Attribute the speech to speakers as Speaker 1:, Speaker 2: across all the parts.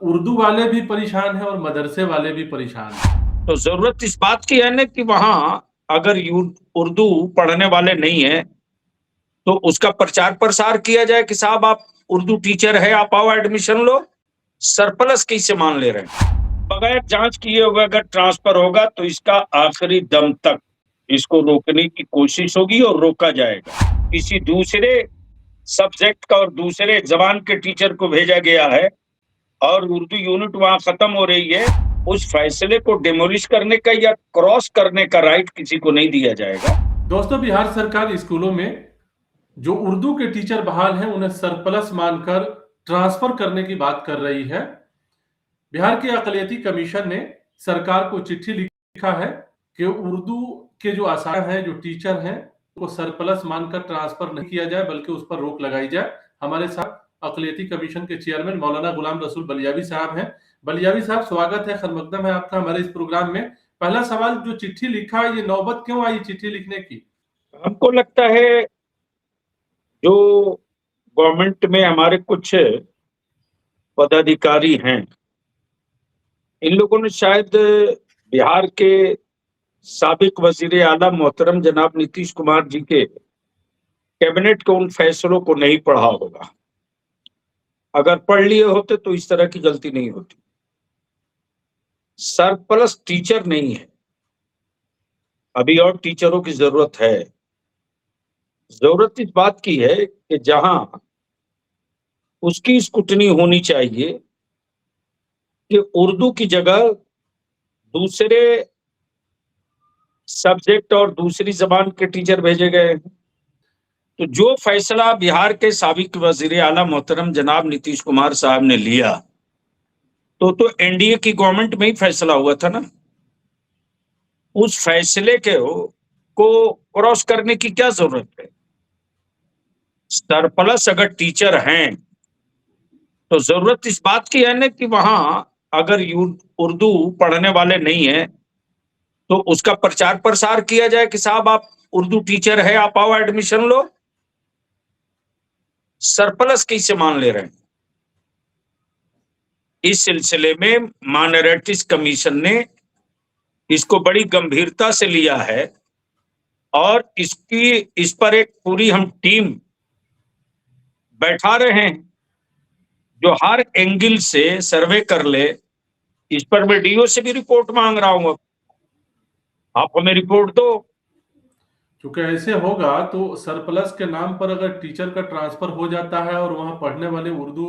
Speaker 1: उर्दू वाले भी परेशान हैं और मदरसे वाले भी परेशान हैं।
Speaker 2: तो जरूरत इस बात की है ना कि वहां अगर उर्दू पढ़ने वाले नहीं है तो उसका प्रचार प्रसार किया जाए कि साहब आप उर्दू टीचर है, आप आओ एडमिशन लो। सरप्लस कैसे मान ले रहे हैं? बगैर जांच किए हुए अगर ट्रांसफर होगा तो इसका आखिरी दम तक इसको रोकने की कोशिश होगी और रोका जाएगा। किसी दूसरे सब्जेक्ट का और दूसरे जबान के टीचर को भेजा गया है और उर्दू यूनिट वहां खत्म हो रही है। उस फैसले को डिमोलिश करने का या क्रॉस करने का राइट किसी को नहीं दिया जाएगा।
Speaker 1: दोस्तों, बिहार सरकार स्कूलों में जो उर्दू के टीचर बहाल हैं उन्हें सरप्लस मानकर ट्रांसफर करने की बात कर रही है। बिहार के अक़लियती कमीशन ने सरकार को चिट्ठी लिखा है कि उर्दू के जो असामिया हैं, जो टीचर हैं, वो सरप्लस मानकर ट्रांसफर नहीं किया जाए बल्कि उस पर रोक लगाई जाए। हमारे साथ अक़लियती कमीशन के चेयरमैन मौलाना गुलाम रसूल बलियावी साहब हैं। बलियावी साहब, स्वागत है, खैर मकदम है आपका हमारे इस प्रोग्राम में। पहला सवाल, जो चिट्ठी लिखा, ये नौबत क्यों आई चिट्ठी लिखने की?
Speaker 2: हमको लगता है जो गवर्नमेंट में हमारे कुछ पदाधिकारी हैं, इन लोगों ने शायद बिहार के साबिक वजीर आला मोहतरम जनाब नीतीश कुमार जी के कैबिनेट के उन फैसलों को नहीं पढ़ा होगा। अगर पढ़ लिए होते तो इस तरह की गलती नहीं होती। सरप्लस टीचर नहीं है, अभी और टीचरों की जरूरत है। जरूरत इस बात की है कि जहां उसकी स्क्रूटनी होनी चाहिए कि उर्दू की जगह दूसरे सब्जेक्ट और दूसरी जबान के टीचर भेजे गए हैं। तो जो फैसला बिहार के साबिक वजीर आला मोहतरम जनाब नीतीश कुमार साहब ने लिया तो एनडीए की गवर्नमेंट में ही फैसला हुआ था ना। उस फैसले को क्रॉस करने की क्या जरूरत है? सरप्लस अगर टीचर हैं तो जरूरत इस बात की है ना कि वहां अगर उर्दू पढ़ने वाले नहीं है तो उसका प्रचार प्रसार किया जाए कि साहब आप उर्दू टीचर है, आप आओ एडमिशन लो। सरप्लस कैसे मान ले रहे हैं? इस सिलसिले में माइनॉरिटीज कमीशन ने इसको बड़ी गंभीरता से लिया है और इस पर एक पूरी हम टीम बैठा रहे हैं जो हर एंगल से सर्वे कर ले। इस पर मैं डीओ से भी रिपोर्ट मांग रहा हूं। आप हमें रिपोर्ट दो।
Speaker 1: क्योंकि ऐसे होगा तो सरप्लस के नाम पर अगर टीचर का ट्रांसफर हो जाता है और वहां पढ़ने वाले उर्दू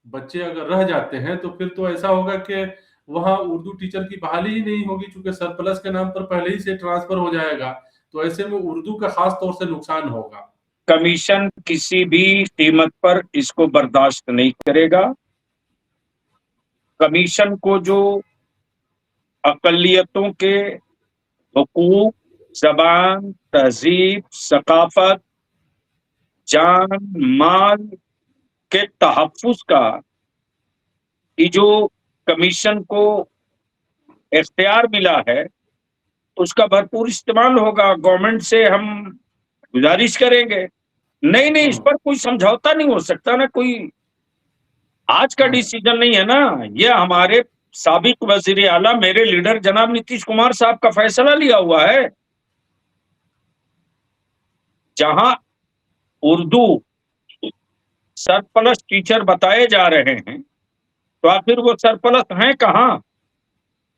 Speaker 1: बच्चे अगर रह जाते हैं तो फिर तो ऐसा होगा कि वहां उर्दू टीचर की बहाली ही नहीं होगी, क्योंकि सरप्लस के नाम पर पहले ही से ट्रांसफर हो जाएगा। तो ऐसे में उर्दू का खास तौर से नुकसान होगा।
Speaker 2: कमीशन किसी भी कीमत पर इसको बर्दाश्त नहीं करेगा। कमीशन को जो अकलियतों के हुकूक, जबान, तहजीब, सकाफत, जान, माल के तहफ्फुज का ये जो कमीशन को इख्तियार मिला है उसका भरपूर इस्तेमाल होगा। गवर्नमेंट से हम गुजारिश करेंगे, नहीं इस पर कोई समझौता नहीं हो सकता ना। कोई आज का डिसीजन नहीं है ना, ये हमारे साबिक वजीर आला मेरे लीडर जनाब नीतीश कुमार साहब का फैसला लिया हुआ है। जहां उर्दू सरप्लस टीचर बताए जा रहे हैं तो आखिर वो सरप्लस हैं कहां?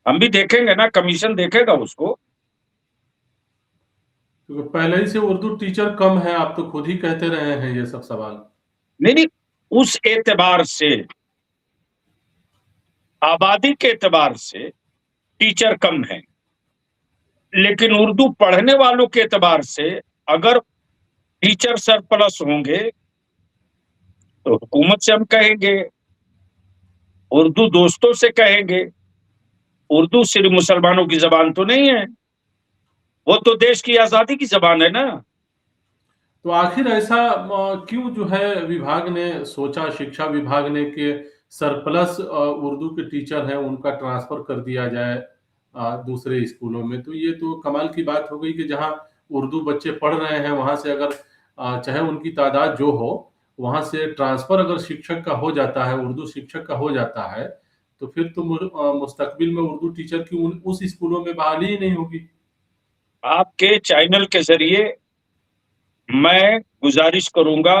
Speaker 2: हम भी देखेंगे ना, कमीशन देखेगा उसको।
Speaker 1: क्योंकि पहले ही से उर्दू टीचर कम है, आप तो खुद ही कहते रहे हैं ये सब सवाल।
Speaker 2: नहीं, उस एतबार से, आबादी के एतबार से टीचर कम है, लेकिन उर्दू पढ़ने वालों के एतबार से अगर टीचर सरप्लस होंगे तो हुकूमत से हम कहेंगे, उर्दू दोस्तों से कहेंगे। उर्दू सिर्फ मुसलमानों की जबान तो नहीं है, वो तो देश की आजादी की जबान है ना।
Speaker 1: तो आखिर ऐसा क्यों जो है विभाग ने सोचा, शिक्षा विभाग ने, कि सरप्लस उर्दू के टीचर हैं उनका ट्रांसफर कर दिया जाए दूसरे स्कूलों में? तो ये तो कमाल की बात हो गई कि जहां उर्दू बच्चे पढ़ रहे हैं वहां से अगर चाहे उनकी तादाद जो हो, वहां से ट्रांसफर अगर शिक्षक का हो जाता है, उर्दू शिक्षक का हो जाता है, तो फिर तो मुस्तकबिल में उर्दू टीचर की उस स्कूलों में बहाली ही नहीं होगी।
Speaker 2: आपके चैनल के जरिए मैं गुजारिश करूंगा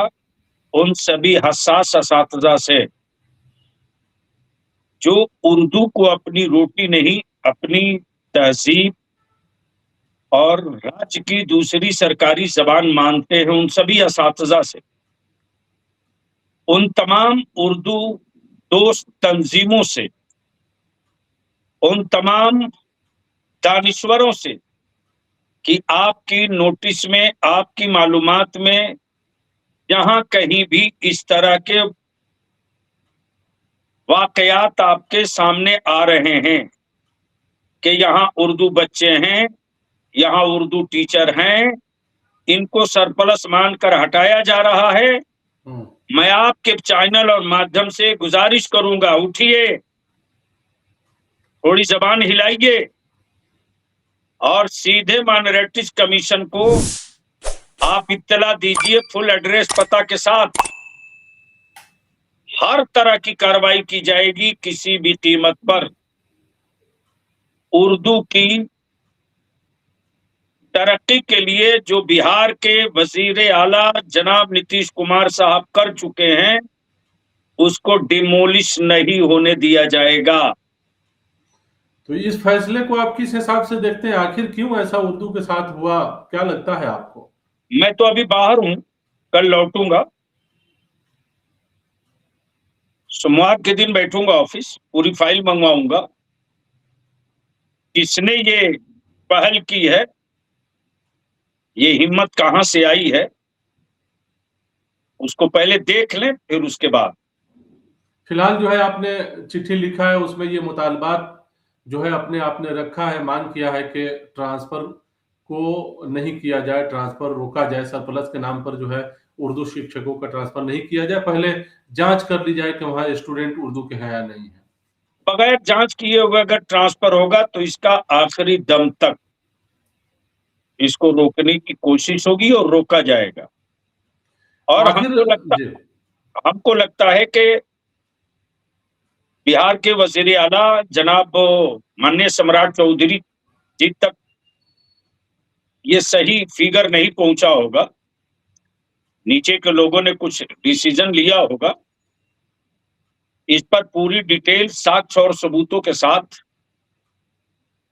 Speaker 2: उन सभी हसास असातिज़ा से जो उर्दू को अपनी रोटी नहीं, अपनी तहजीब और राज्य की दूसरी सरकारी जबान मानते हैं, उन सभी असातिज़ा से, उन तमाम उर्दू दोस्त तंजीमों से, उन तमाम दानिश्वरों से कि आपकी नोटिस में, आपकी मालूमात में जहां कहीं भी इस तरह के वाकयात आपके सामने आ रहे हैं कि यहाँ उर्दू बच्चे हैं, यहाँ उर्दू टीचर हैं, इनको सरप्लस मानकर हटाया जा रहा है, मैं आपके चैनल और माध्यम से गुजारिश करूंगा, उठिए, थोड़ी जबान हिलाइए और सीधे माइनॉरिटीज कमीशन को आप इत्तला दीजिए फुल एड्रेस पता के साथ। हर तरह की कार्रवाई की जाएगी किसी भी कीमत पर। उर्दू की तरक्की के लिए जो बिहार के वजीर आला जनाब नीतीश कुमार साहब कर चुके हैं, उसको डिमोलिश नहीं होने दिया जाएगा।
Speaker 1: तो इस फैसले को आप किस हिसाब से देखते हैं? आखिर क्यों ऐसा उर्दू के साथ हुआ, क्या लगता है आपको?
Speaker 2: मैं तो अभी बाहर हूं, कल लौटूंगा, सोमवार के दिन बैठूंगा ऑफिस, पूरी फाइल मंगवाऊंगा, किसने ये पहल की है, ये हिम्मत कहां से आई है, उसको पहले देख लें, फिर उसके बाद।
Speaker 1: फिलहाल जो है आपने चिट्ठी लिखा है, उसमें ये मुतालबात जो है अपने आपने रखा है, मांग किया है कि ट्रांसफर को नहीं किया जाए, ट्रांसफर रोका जाए, सरप्लस के नाम पर जो है उर्दू शिक्षकों का ट्रांसफर नहीं किया जाए, पहले जांच कर ली जाए कि वहां स्टूडेंट उर्दू के हैं या नहीं है।
Speaker 2: बगैर जांच किए हुए अगर ट्रांसफर होगा तो इसका आखिरी दम तक इसको रोकने की कोशिश होगी और रोका जाएगा। और हमको लगता है कि बिहार के वजीर आला जनाब माननीय सम्राट चौधरी जी तक ये सही फिगर नहीं पहुंचा होगा, नीचे के लोगों ने कुछ डिसीजन लिया होगा, इस पर पूरी डिटेल साक्ष्य और सबूतों के साथ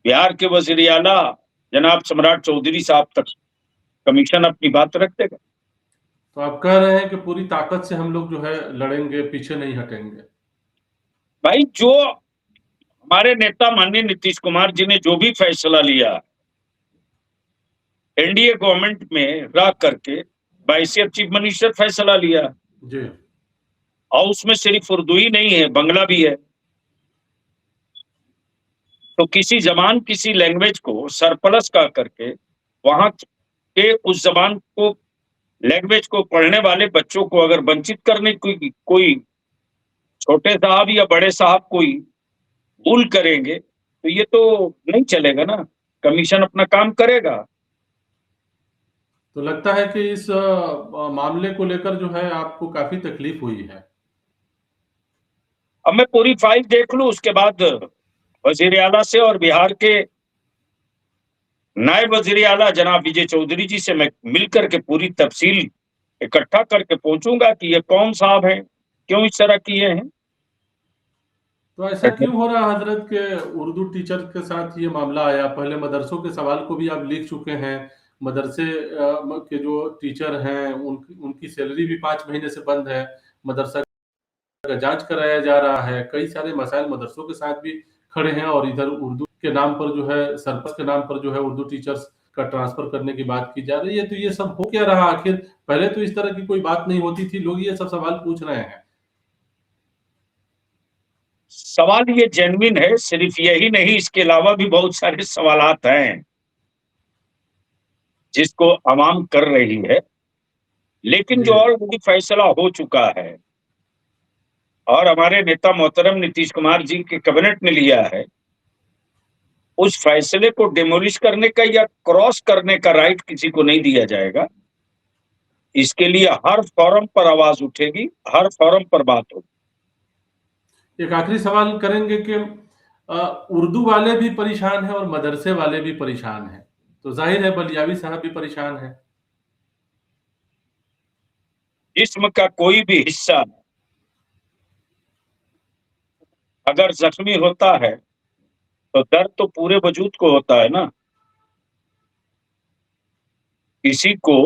Speaker 2: बिहार के वजीर आला जनाब सम्राट चौधरी साहब तक कमीशन अपनी बात रख देगा।
Speaker 1: तो आप कह रहे हैं कि पूरी ताकत से हम लोग जो है लड़ेंगे, पीछे नहीं हटेंगे।
Speaker 2: भाई, जो हमारे नेता माननीय नीतीश कुमार जी ने जो भी फैसला लिया एनडीए गवर्नमेंट में रह करके, बाइसियत चीफ मिनिस्टर फैसला लिया
Speaker 1: जी,
Speaker 2: और उसमें सिर्फ उर्दू ही नहीं है, बंगला भी है। तो किसी जबान, किसी लैंग्वेज को सरप्लस का करके वहां के उस जबान को, लैंग्वेज को पढ़ने वाले बच्चों को अगर वंचित करने की कोई छोटे साहब या बड़े साहब कोई भूल करेंगे तो ये तो नहीं चलेगा ना, कमीशन अपना काम करेगा।
Speaker 1: तो लगता है कि इस मामले को लेकर जो है आपको काफी तकलीफ हुई है।
Speaker 2: अब मैं पूरी फाइल देख लूं, उसके बाद वजीर आला से और बिहार के नायब वजीर आला जनाब विजय चौधरी जी से मैं मिलकर के पूरी तफसील इकट्ठा करके पहुंचूंगा कि ये कौन साहब हैं, क्यों इस तरह किए हैं।
Speaker 1: तो ऐसा क्यों हो रहा है हजरत के उर्दू टीचर के साथ ये मामला आया? पहले मदरसों के सवाल को भी आप लिख चुके हैं, मदरसे के जो टीचर हैं उनकी सैलरी भी 5 महीने से बंद है, मदरसा का जांच कराया जा रहा है, कई सारे मसाइल मदरसों के साथ भी खड़े हैं, और इधर उर्दू के नाम पर जो है, सरप्लस के नाम पर जो है उर्दू टीचर्स का ट्रांसफर करने की बात की जा रही है। तो ये सब हो क्या रहा आखिर? पहले तो इस तरह की कोई बात नहीं होती थी, लोग ये सब सवाल पूछ रहे हैं।
Speaker 2: सवाल ये जेन्युइन है, सिर्फ यही नहीं, इसके अलावा भी बहुत सारे सवालात हैं जिसको आवाम कर रही है, लेकिन जो ऑलरेडी फैसला हो चुका है और हमारे नेता मोहतरम नीतीश कुमार जी के कैबिनेट ने लिया है, उस फैसले को डिमोलिश करने का या क्रॉस करने का राइट किसी को नहीं दिया जाएगा। इसके लिए हर फोरम पर आवाज उठेगी, हर फोरम पर बात होगी।
Speaker 1: एक आखिरी सवाल करेंगे कि उर्दू वाले भी परेशान हैं और मदरसे वाले भी परेशान हैं, तो जाहिर है बलियावी साहब भी परेशान हैं।
Speaker 2: जिस्म का कोई भी हिस्सा अगर जख्मी होता है तो दर्द तो पूरे वजूद को होता है ना। किसी को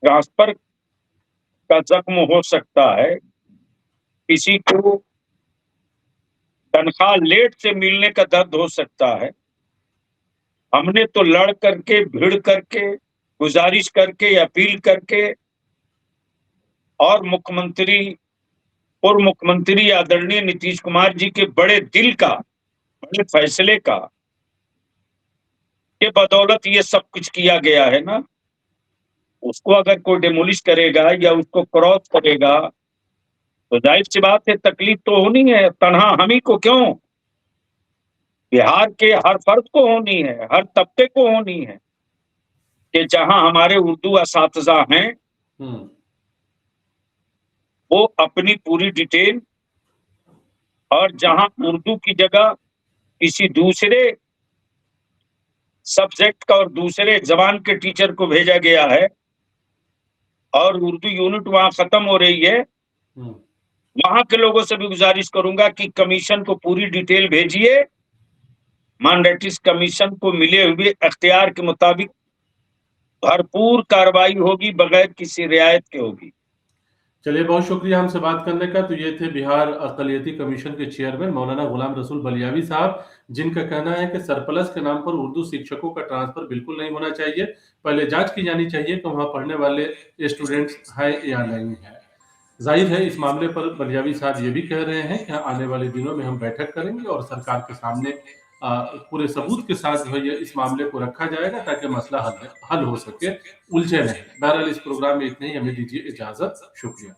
Speaker 2: ट्रांसफर का जख्म हो सकता है, किसी को तनख्वाह लेट से मिलने का दर्द हो सकता है। हमने तो लड़ करके, भिड़ करके, गुजारिश करके, अपील करके और मुख्यमंत्री पूर्व मुख्यमंत्री आदरणीय नीतीश कुमार जी के बड़े दिल का, बड़े फैसले का के बदौलत ये सब कुछ किया गया है ना। उसको अगर कोई डेमोलिश करेगा या उसको क्रॉस करेगा तो जाहिर सी बात है तकलीफ तो होनी है। तनहा हम ही को क्यों, बिहार के हर फर्द को होनी है, हर तबके को होनी है कि जहां हमारे उर्दू असातिज़ा हैं वो अपनी पूरी डिटेल, और जहां उर्दू की जगह किसी दूसरे सब्जेक्ट का और दूसरे जबान के टीचर को भेजा गया है और उर्दू यूनिट वहां खत्म हो रही है, वहां के लोगों से भी गुजारिश करूंगा कि कमीशन को पूरी डिटेल भेजिए। मैंडेटरी कमीशन को मिले हुए अख्तियार के मुताबिक भरपूर कार्रवाई होगी, बगैर किसी रियायत के होगी।
Speaker 1: चलिए, बहुत शुक्रिया हमसे बात करने का। तो ये थे बिहार अक़लियती कमीशन के चेयरमैन मौलाना गुलाम रसूल बलियावी साहब, जिनका कहना है कि सरप्लस के नाम पर उर्दू शिक्षकों का ट्रांसफर बिल्कुल नहीं होना चाहिए। पहले जांच की जानी चाहिए कि वहां पढ़ने वाले स्टूडेंट्स हैं या नहीं है। जाहिर है इस मामले पर बलियावी साहब ये भी कह रहे हैं कि आने वाले दिनों में हम बैठक करेंगे और सरकार के सामने पूरे सबूत के साथ जो है ये इस मामले को रखा जाएगा ताकि मसला हल हो सके, उलझे नहीं। बहरहाल इस प्रोग्राम में इतना ही, हमें दीजिए इजाजत। शुक्रिया।